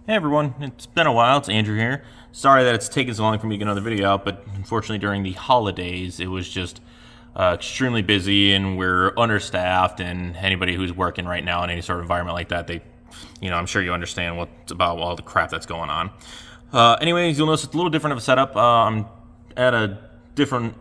Hey everyone, it's been a while, it's Andrew here. Sorry that it's taken so long for me to get another video out, but unfortunately during the holidays it was just extremely busy and we're understaffed, and anybody who's working right now in any sort of environment like that, I'm sure you understand what's about all the crap that's going on. Anyways, you'll notice it's a little different of a setup. I'm at a different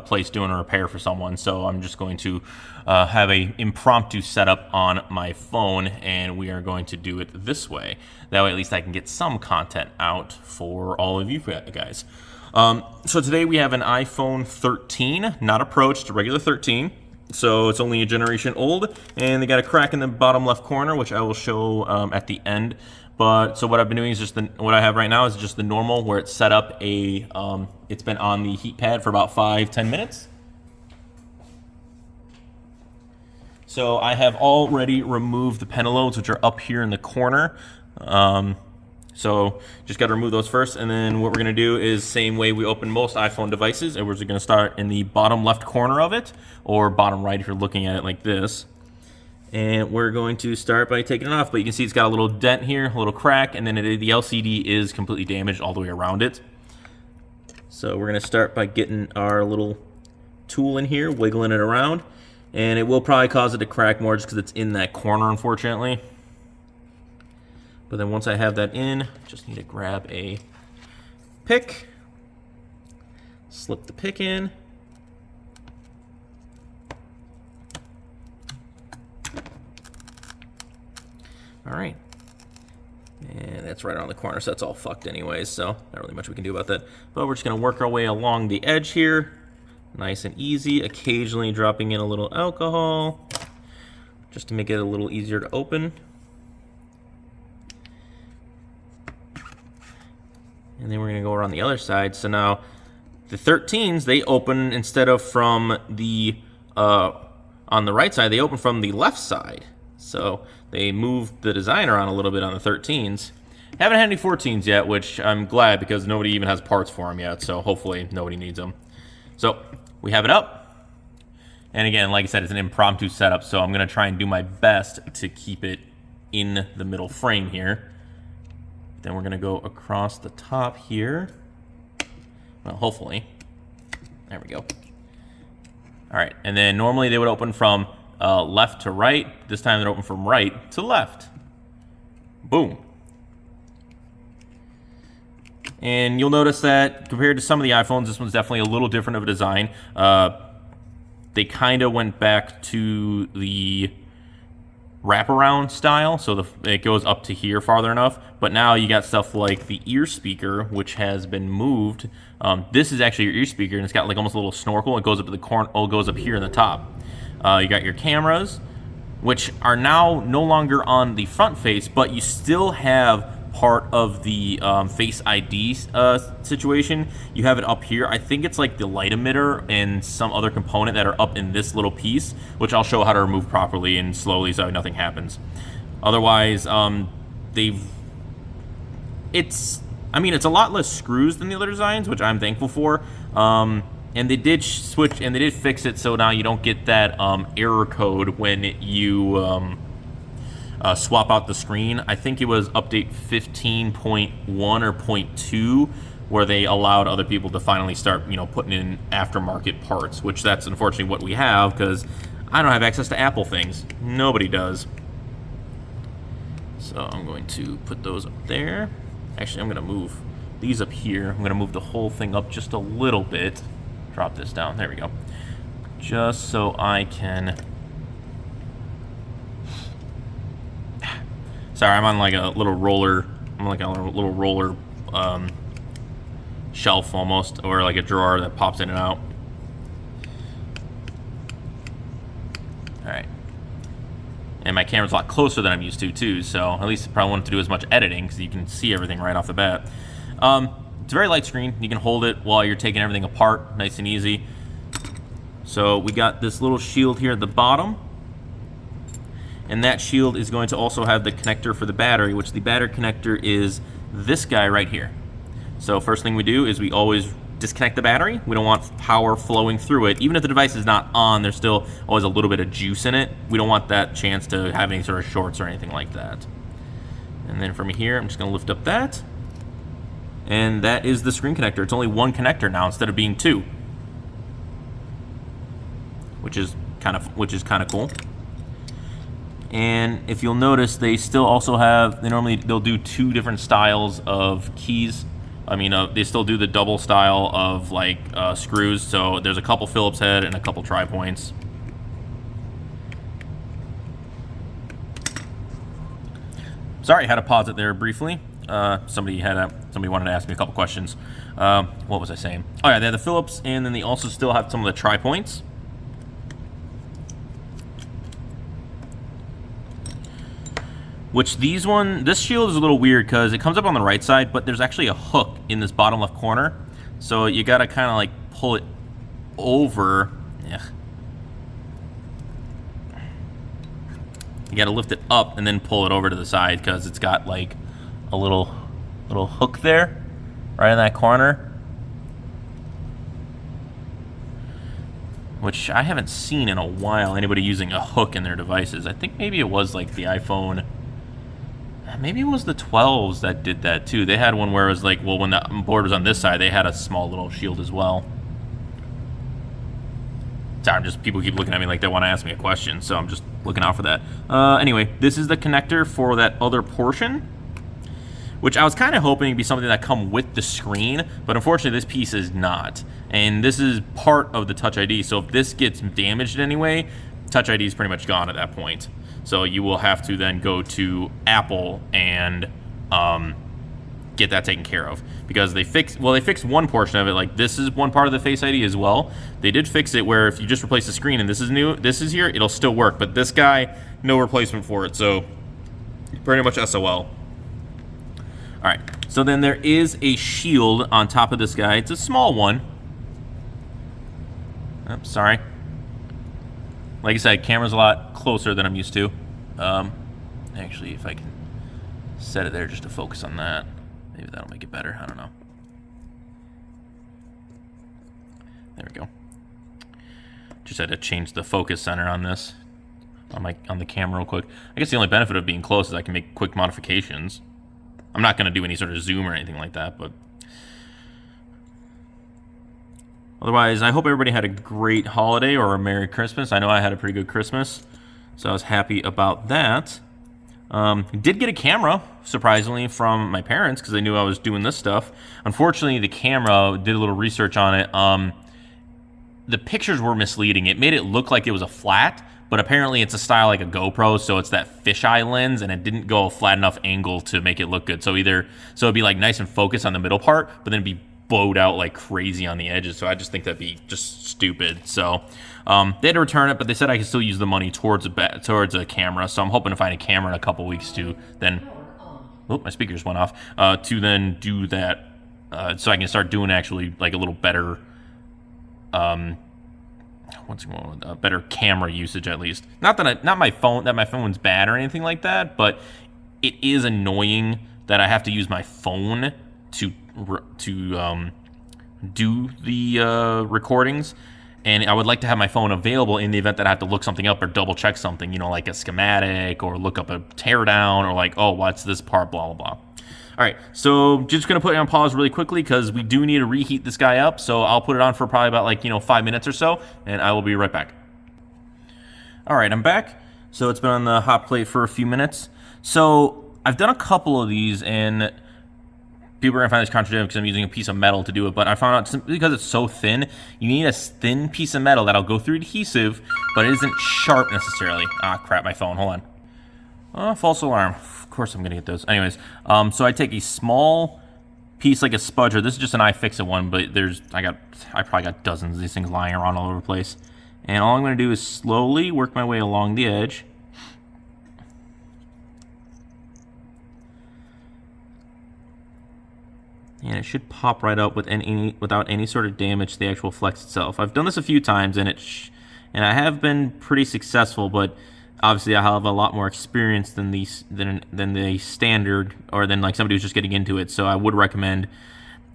place doing a repair for someone, so I'm just going to have a impromptu setup on my phone, and we are going to do it this way. That way at least I can get some content out for all of you guys. So today we have an iPhone 13, not a Pro, just a regular 13. So it's only a generation old, and they got a crack in the bottom left corner, which I will show at the end. So what I've been doing is just what I have right now is just the normal, where it's set up it's been on the heat pad for about 5-10 minutes. So I have already removed the pentaloads, which are up here in the corner. So just got to remove those first, and then what we're going to do is same way we open most iPhone devices, and we're just going to start in the bottom left corner of it, or bottom right if you're looking at it like this. And we're going to start by taking it off, but you can see it's got a little dent here, a little crack, and then the LCD is completely damaged all the way around it. So we're going to start by getting our little tool in here, wiggling it around, and it will probably cause it to crack more just because it's in that corner, unfortunately. But then once I have that in, just need to grab a pick, slip the pick in. All right, and that's right around the corner, so that's all fucked anyways, so not really much we can do about that. But we're just gonna work our way along the edge here, nice and easy, occasionally dropping in a little alcohol, just to make it a little easier to open. And then we're gonna go around the other side. So now, the 13s, they open instead of from the, on the right side, they open from the left side. So they moved the design around a little bit on the 13s. Haven't had any 14s yet, which I'm glad because nobody even has parts for them yet, so hopefully nobody needs them. So we have it up. And again, like I said, it's an impromptu setup, so I'm going to try and do my best to keep it in the middle frame here. Then we're going to go across the top here. Well, hopefully. There we go. All right, and then normally they would open from left to right. This time they're open from right to left. Boom. And you'll notice that compared to some of the iPhones, this one's definitely a little different of a design. They kind of went back to the wraparound style, so it goes up to here farther enough. But now you got stuff like the ear speaker, which has been moved. This is actually your ear speaker, and it's got like almost a little snorkel. It goes up to the corner. Oh, it goes up here in the top. You got your cameras, which are now no longer on the front face, but you still have part of the Face ID situation. You have it up here. I think it's like the light emitter and some other component that are up in this little piece, which I'll show how to remove properly and slowly so nothing happens. Otherwise, it's a lot less screws than the other designs, which I'm thankful for. And they did switch, and they did fix it so now you don't get that error code when you swap out the screen. I think it was update 15.1 or 0.2 where they allowed other people to finally start, putting in aftermarket parts, which that's unfortunately what we have because I don't have access to Apple things. Nobody does. So I'm going to put those up there. Actually, I'm going to move these up here. I'm going to move the whole thing up just a little bit. Drop this down. There we go. Just so I can... Sorry, I'm on like a little roller. I'm like a little roller shelf almost, or like a drawer that pops in and out. All right. And my camera's a lot closer than I'm used to too, so at least I probably won't have to do as much editing because you can see everything right off the bat. It's a very light screen. You can hold it while you're taking everything apart, nice and easy. So we got this little shield here at the bottom. And that shield is going to also have the connector for the battery, which the battery connector is this guy right here. So first thing we do is we always disconnect the battery. We don't want power flowing through it. Even if the device is not on, there's still always a little bit of juice in it. We don't want that chance to have any sort of shorts or anything like that. And then from here, I'm just going to lift up that. And that is the screen connector. It's only one connector now instead of being two, which is kind of cool. And if you'll notice, they still also have, they'll do two different styles of keys. I mean, they still do the double style of like screws. So there's a couple Phillips head and a couple tri-points. Sorry, I had to pause it there briefly. Somebody wanted to ask me a couple questions. What was I saying? Oh yeah, they have the Phillips, and then they also still have some of the tri-points. Which this shield is a little weird because it comes up on the right side, but there's actually a hook in this bottom left corner. So you gotta kind of like pull it over. Yeah. You gotta lift it up and then pull it over to the side because it's got like a little hook there, right in that corner. Which I haven't seen in a while, anybody using a hook in their devices. I think maybe it was like the iPhone. Maybe it was the 12s that did that too. They had one where it was like, well, when the board was on this side, they had a small little shield as well. Sorry, people keep looking at me like they want to ask me a question, so I'm just looking out for that. Anyway, this is the connector for that other portion, which I was kind of hoping would be something that come with the screen, but unfortunately this piece is not. And this is part of the Touch ID, so if this gets damaged anyway, Touch ID is pretty much gone at that point. So you will have to then go to Apple and get that taken care of, because they fixed one portion of it. Like this is one part of the Face ID as well. They did fix it where if you just replace the screen and this is new, this is here, it'll still work. But this guy, no replacement for it. So pretty much SOL. All right. So then there is a shield on top of this guy. It's a small one. Oops, sorry. Like I said, camera's a lot closer than I'm used to. Actually, if I can set it there just to focus on that, maybe that'll make it better. I don't know. There we go. Just had to change the focus center on this, on the camera real quick. I guess the only benefit of being close is I can make quick modifications. I'm not going to do any sort of zoom or anything like that, but otherwise, I hope everybody had a great holiday or a Merry Christmas. I know I had a pretty good Christmas, so I was happy about that. Did get a camera, surprisingly, from my parents because they knew I was doing this stuff. Unfortunately, the camera, did a little research on it. The pictures were misleading. It made it look like it was a flat, but apparently it's a style like a GoPro, so it's that fisheye lens, and it didn't go a flat enough angle to make it look good. So it'd be like nice and focused on the middle part, but then it'd be bowed out like crazy on the edges. So I just think that'd be just stupid. So they had to return it, but they said I could still use the money towards a camera. So I'm hoping to find a camera in a couple weeks to then. Oh, my speaker just went off. To then do that, so I can start doing actually like a little better. Better camera usage at least. Not my phone's bad or anything like that, but it is annoying that I have to use my phone to do the recordings, and I would like to have my phone available in the event that I have to look something up or double check something, like a schematic or look up a teardown or like, oh, what's this part, blah, blah, blah. All right, so just going to put it on pause really quickly because we do need to reheat this guy up, so I'll put it on for probably about 5 minutes or so, and I will be right back. All right, I'm back. So it's been on the hot plate for a few minutes. So I've done a couple of these, and people are going to find this contradictory because I'm using a piece of metal to do it, but I found out simply because it's so thin, you need a thin piece of metal that'll go through adhesive, but it isn't sharp necessarily. Ah, crap, my phone, hold on. False alarm. Of course I'm going to get those. Anyways, so I take a small piece like a spudger. This is just an iFixit one, but I probably got dozens of these things lying around all over the place. And all I'm going to do is slowly work my way along the edge. And it should pop right up without any sort of damage to the actual flex itself. I've done this a few times, and I have been pretty successful, but obviously I have a lot more experience than the standard, or than like somebody who's just getting into it. So I would recommend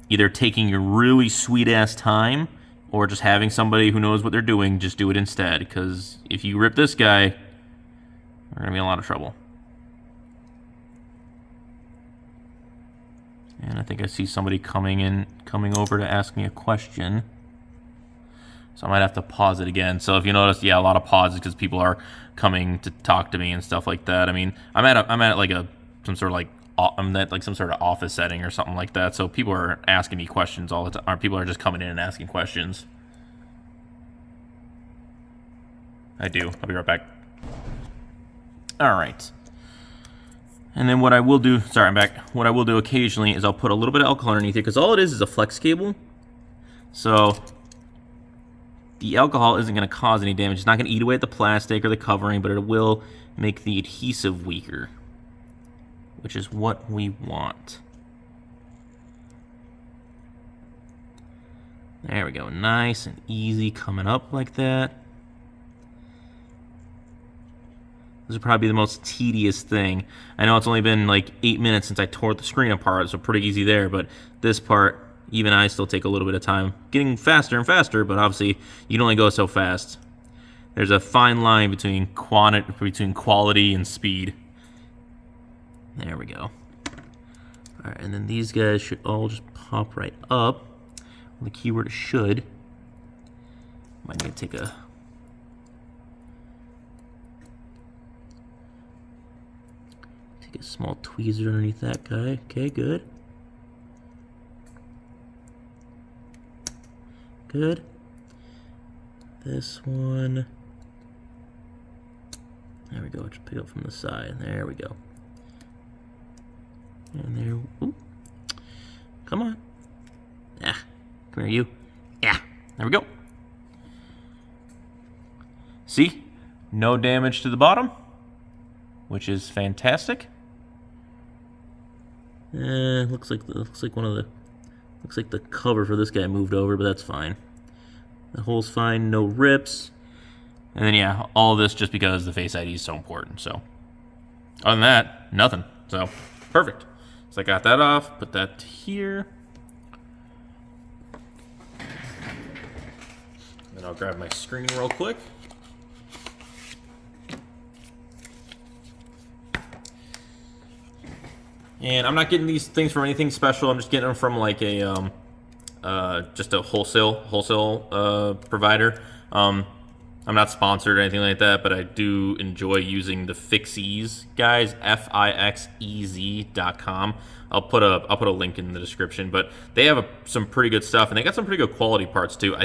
either taking your really sweet ass time, or just having somebody who knows what they're doing just do it instead. Because if you rip this guy, we're gonna be in a lot of trouble. And I think I see somebody coming over to ask me a question. So I might have to pause it again. So if you notice, yeah, a lot of pauses because people are coming to talk to me and stuff like that. I mean, I'm at like some sort of office setting or something like that. So people are asking me questions all the time. Or people are just coming in and asking questions. I do. I'll be right back. All right. And then what I will do, sorry, I'm back. What I will do occasionally is I'll put a little bit of alcohol underneath it because all it is a flex cable. So the alcohol isn't going to cause any damage. It's not going to eat away at the plastic or the covering, but it will make the adhesive weaker, which is what we want. There we go. Nice and easy coming up like that. This is probably the most tedious thing. I know it's only been like 8 minutes since I tore the screen apart, so pretty easy there, but this part, even I still take a little bit of time. Getting faster and faster, but obviously you can only go so fast. There's a fine line between quality and speed. There we go. All right, and then these guys should all just pop right up. The keyword is should. Might need to take a small tweezer underneath that guy. Okay, good. Good. This one. There we go. Just pick up from the side. There we go. And there. Ooh. Come on. Yeah. Come here, you. Yeah. There we go. See? No damage to the bottom, which is fantastic. Looks like the cover for this guy moved over, but that's fine. The hole's fine, no rips. And then yeah, all of this just because the Face ID is so important. So other than that, nothing. So perfect. So I got that off, put that here. Then I'll grab my screen real quick. And I'm not getting these things from anything special. I'm just getting them from like a just a wholesale provider. I'm not sponsored or anything like that, but I do enjoy using the Fixeze guys, Fixez.com. I'll put a link in the description, but they have some pretty good stuff, and they got some pretty good quality parts too.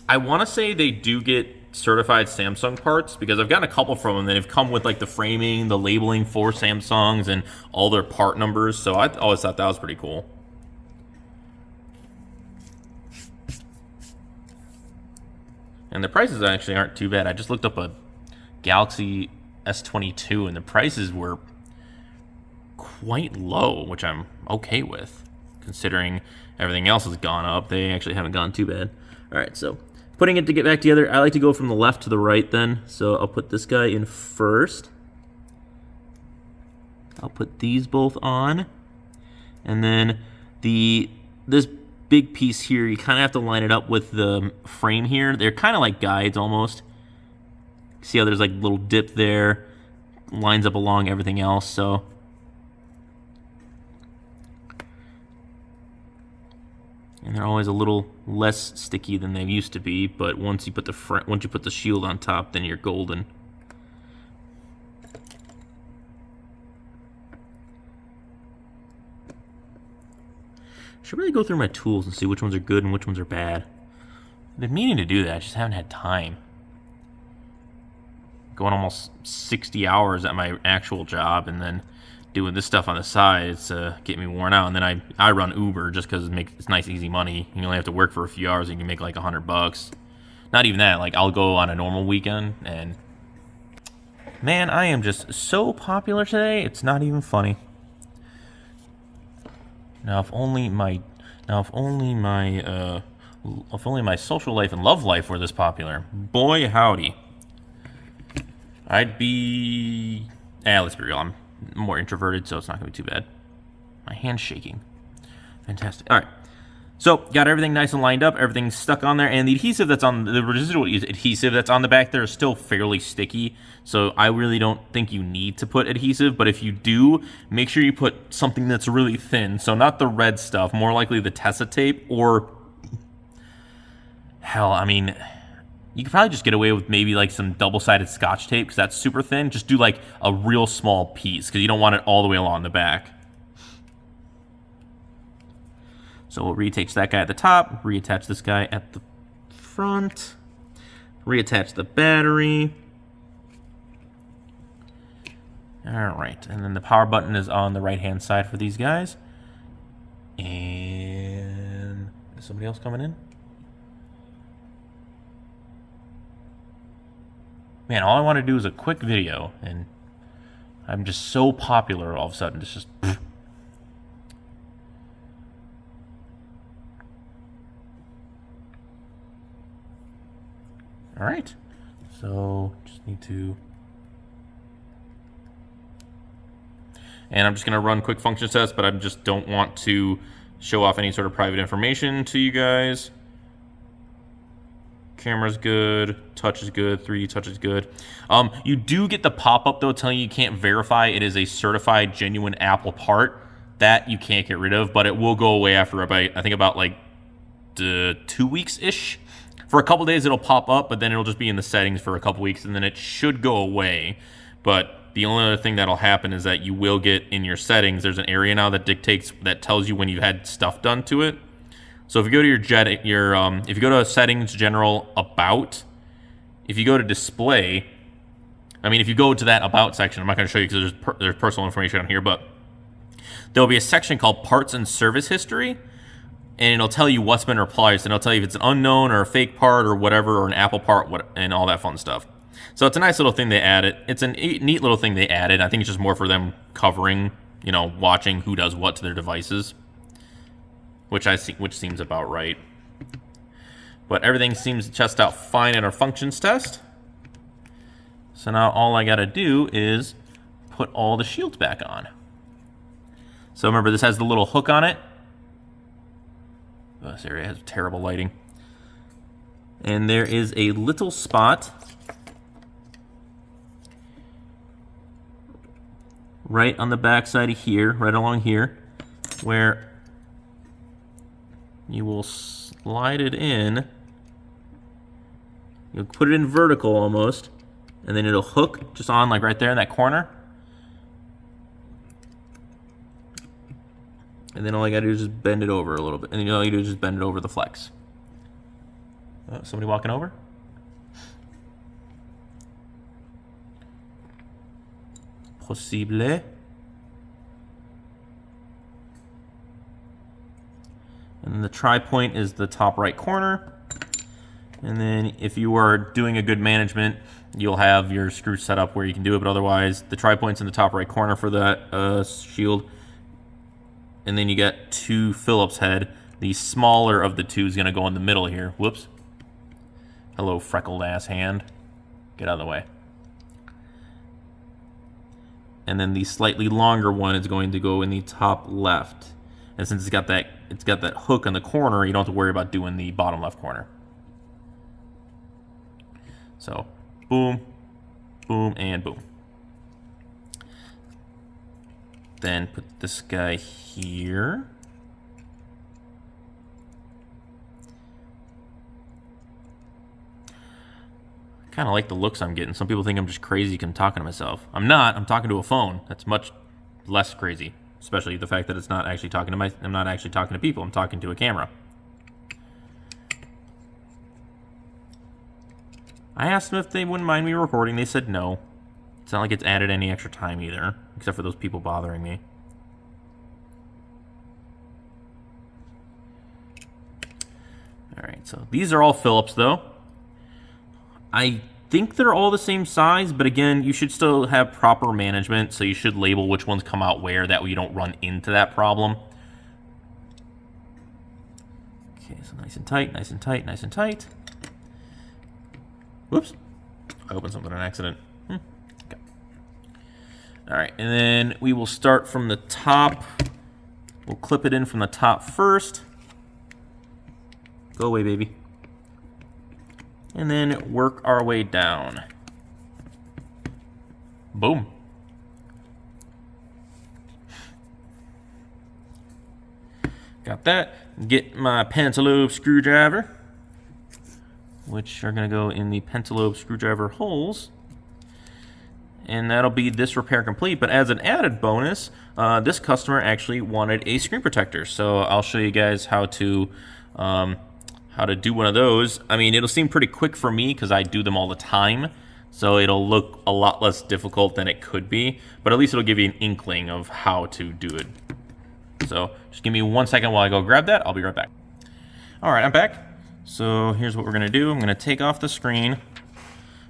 I want to say they do get certified Samsung parts because I've gotten a couple from them that have come with like the framing, the labeling for Samsungs, and all their part numbers. So I always thought that was pretty cool. And the prices actually aren't too bad. I just looked up a Galaxy S22 and the prices were quite low, which I'm okay with considering everything else has gone up. They actually haven't gone too bad. All right, so putting it to get back together, I like to go from the left to the right then. So I'll put this guy in first. I'll put these both on. And then this big piece here, you kind of have to line it up with the frame here. They're kind of like guides almost. See how there's like a little dip there? Lines up along everything else, so. And they're always a little less sticky than they used to be, but once you put the shield on top, then you're golden. Should really go through my tools and see which ones are good and which ones are bad. I've been meaning to do that, I just haven't had time. Going almost 60 hours at my actual job and then doing this stuff on the side, it's getting me worn out. And then I run Uber just because it's nice, easy money. You only have to work for a few hours and you can make like $100. Not even that. Like I'll go on a normal weekend and man, I am just so popular today. It's not even funny. Now, if only my social life and love life were this popular, boy howdy, I'd be. Let's be real. I'm more introverted, so it's not gonna be too bad. My hand's shaking. Fantastic. All right. So, got everything nice and lined up, everything's stuck on there, and the adhesive that's on, the residual adhesive that's on the back there is still fairly sticky, so I really don't think you need to put adhesive, but if you do, make sure you put something that's really thin, so not the red stuff, more likely the Tessa tape, or, hell, I mean, you could probably just get away with maybe like some double-sided Scotch tape, because that's super thin. Just do like a real small piece, because you don't want it all the way along the back. So we'll reattach that guy at the top, reattach this guy at the front, reattach the battery. All right, and then the power button is on the right-hand side for these guys. And is somebody else coming in? Man, all I want to do is a quick video, and I'm just so popular all of a sudden. It's just... All right, so just need to... And I'm just going to run quick function tests, but I just don't want to show off any sort of private information to you guys. Camera's good, touch is good, 3D touch is good. You do get the pop-up, though, telling you can't verify it is a certified, genuine Apple part. That you can't get rid of, but it will go away after about, I think about like 2 weeks-ish. For a couple days, it'll pop up, but then it'll just be in the settings for a couple weeks, and then it should go away. But the only other thing that'll happen is that you will get in your settings, there's an area now that dictates, that tells you when you've had stuff done to it. So if you go to if you go to settings, general, about, if you go to display, I mean, if you go to that about section, I'm not going to show you because there's personal information on here, but there'll be a section called parts and service history, and it'll tell you what's been replaced, and it'll tell you if it's an unknown or a fake part or whatever, or an Apple part, and all that fun stuff. So it's a nice little thing they added. It's a neat little thing they added. I think it's just more for them covering, you know, watching who does what to their devices, which seems about right. But everything seems to test out fine in our functions test. So now all I gotta do is put all the shields back on. So remember, this has the little hook on it. Oh, this area has terrible lighting. And there is a little spot right on the back side of here, right along here, where you will slide it in. You'll put it in vertical almost, and then it'll hook just on like right there in that corner. And then all I gotta do is just bend it over a little bit. And then all you do is just bend it over the flex. Oh, somebody walking over? Possible. And then the tri-point is the top right corner. And then if you are doing a good management, you'll have your screw set up where you can do it, but otherwise the tri-point's in the top right corner for that shield. And then you got 2 Phillips head. The smaller of the 2 is gonna go in the middle here. Whoops. Hello, freckled ass hand. Get out of the way. And then the slightly longer one is going to go in the top left. And since it's got that hook in the corner, you don't have to worry about doing the bottom left corner. So, boom, boom, and boom. Then put this guy here. Kind of like the looks I'm getting. Some people think I'm just crazy because I'm talking to myself. I'm not. I'm talking to a phone. That's much less crazy. Especially the fact that it's not actually talking to I'm not actually talking to people. I'm talking to a camera. I asked them if they wouldn't mind me recording. They said no. It's not like it's added any extra time either, except for those people bothering me. Alright, so these are all Phillips though. I think they're all the same size, but again, you should still have proper management, so you should label which ones come out where, that way you don't run into that problem. Okay, so nice and tight, nice and tight, nice and tight. Whoops. I opened something on accident. Okay. Alright, and then we will start from the top. We'll clip it in from the top first. Go away, baby. And then work our way down. Boom. Got that. Get my pentalobe screwdriver, which are going to go in the pentalobe screwdriver holes. And that'll be this repair complete. But as an added bonus, this customer actually wanted a screen protector. So I'll show you guys how to do one of those. I mean, it'll seem pretty quick for me because I do them all the time. So it'll look a lot less difficult than it could be. But at least it'll give you an inkling of how to do it. So just give me 1 second while I go grab that. I'll be right back. All right, I'm back. So here's what we're going to do. I'm going to take off the screen,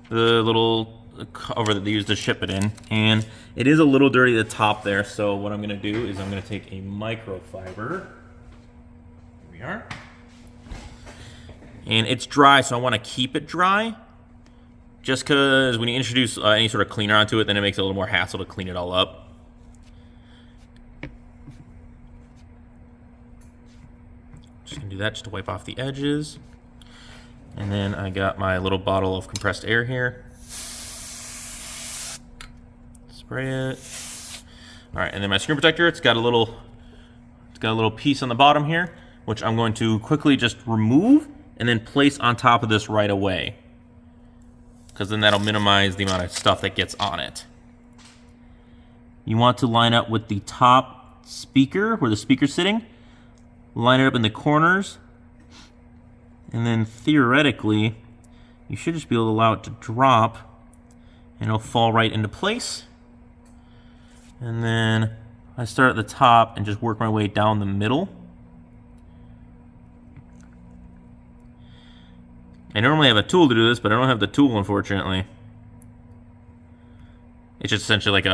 the little cover that they used to ship it in. And it is a little dirty at the top there. So what I'm going to do is I'm going to take a microfiber. Here we are. And it's dry, so I want to keep it dry. Just because when you introduce any sort of cleaner onto it, then it makes it a little more hassle to clean it all up. Just gonna do that just to wipe off the edges. And then I got my little bottle of compressed air here. Spray it. All right, and then my screen protector, it's got a little piece on the bottom here, which I'm going to quickly just remove and then place on top of this right away, because then that'll minimize the amount of stuff that gets on it. You want to line up with the top speaker, where the speaker's sitting. Line it up in the corners, and then theoretically you should just be able to allow it to drop and it'll fall right into place. And then I start at the top and just work my way down the middle. I normally have a tool to do this, but I don't have the tool, unfortunately. It's just essentially like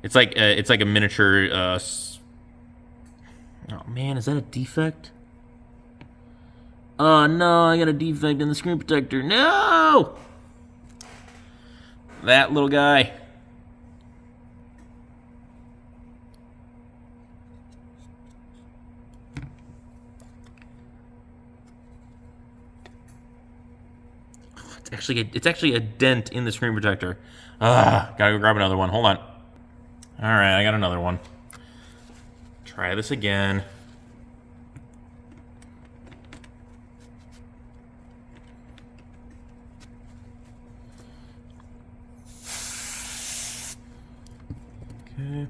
it's like a miniature oh man, is that a defect? Oh no, I got a defect in the screen protector. No! That little guy. It's actually a dent in the screen protector. Gotta go grab another one. Hold on. Alright, I got another one. Try this again. Okay.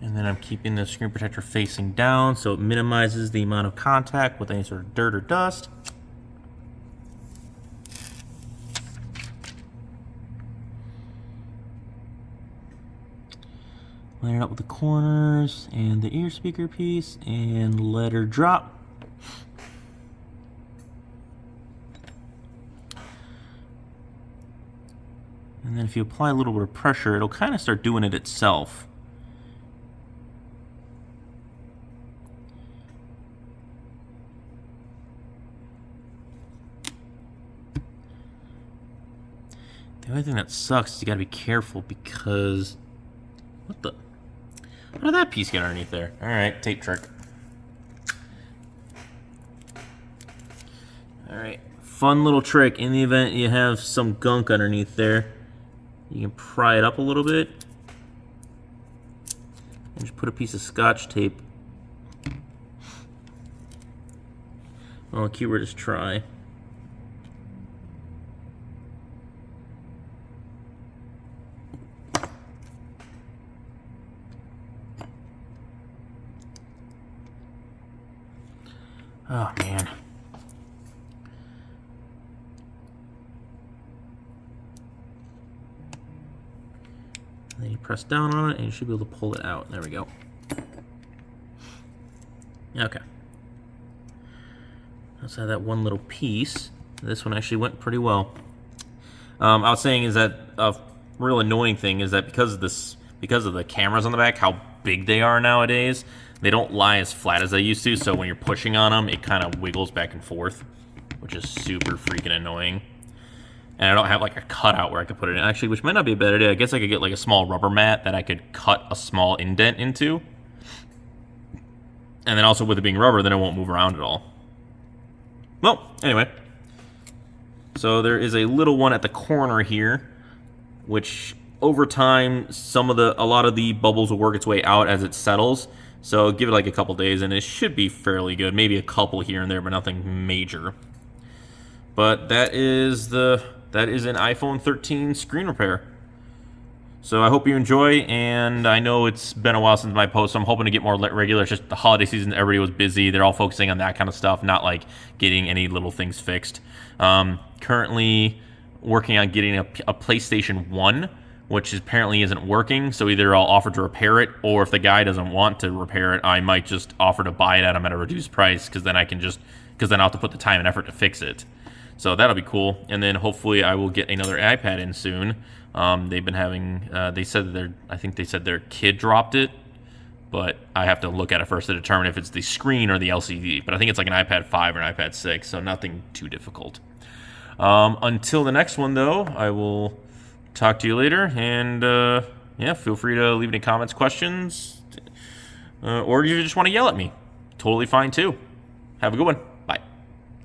And then I'm keeping the screen protector facing down so it minimizes the amount of contact with any sort of dirt or dust. Line it up with the corners and the ear speaker piece and let her drop. And then if you apply a little bit of pressure, it'll kind of start doing it itself. The only thing that sucks is you gotta be careful because... What the... How did that piece get underneath there? Alright, tape trick. Alright, fun little trick. In the event you have some gunk underneath there, you can pry it up a little bit and just put a piece of Scotch tape. Oh, keyword is try. Oh, man. And then you press down on it, and you should be able to pull it out. There we go. Okay. Let's have that one little piece. This one actually went pretty well. I was saying is that a real annoying thing is that because of the cameras on the back, how big they are nowadays, they don't lie as flat as they used to, so when you're pushing on them, it kind of wiggles back and forth, which is super freaking annoying. And I don't have like a cutout where I could put it in, actually, which might not be a bad idea. I guess I could get like a small rubber mat that I could cut a small indent into. And then also with it being rubber, then it won't move around at all. Well, anyway. So there is a little one at the corner here, which over time, a lot of the bubbles will work its way out as it settles. So give it like a couple days and it should be fairly good. Maybe a couple here and there, but nothing major. But that is an iPhone 13 screen repair. So I hope you enjoy, and I know it's been a while since my post, so I'm hoping to get more regular. It's just the holiday season, everybody was busy. They're all focusing on that kind of stuff, not like getting any little things fixed. Currently working on getting a PlayStation 1, which apparently isn't working, so either I'll offer to repair it, or if the guy doesn't want to repair it, I might just offer to buy it at a reduced price, because then I'll have to put the time and effort to fix it. So that'll be cool. And then hopefully I will get another iPad in soon. They've been having, I think they said their kid dropped it, but I have to look at it first to determine if it's the screen or the LCD. But I think it's like an iPad 5 or an iPad 6, so nothing too difficult. Until the next one, though, I will talk to you later. And yeah, feel free to leave any comments, questions, or if you just want to yell at me. Totally fine, too. Have a good one.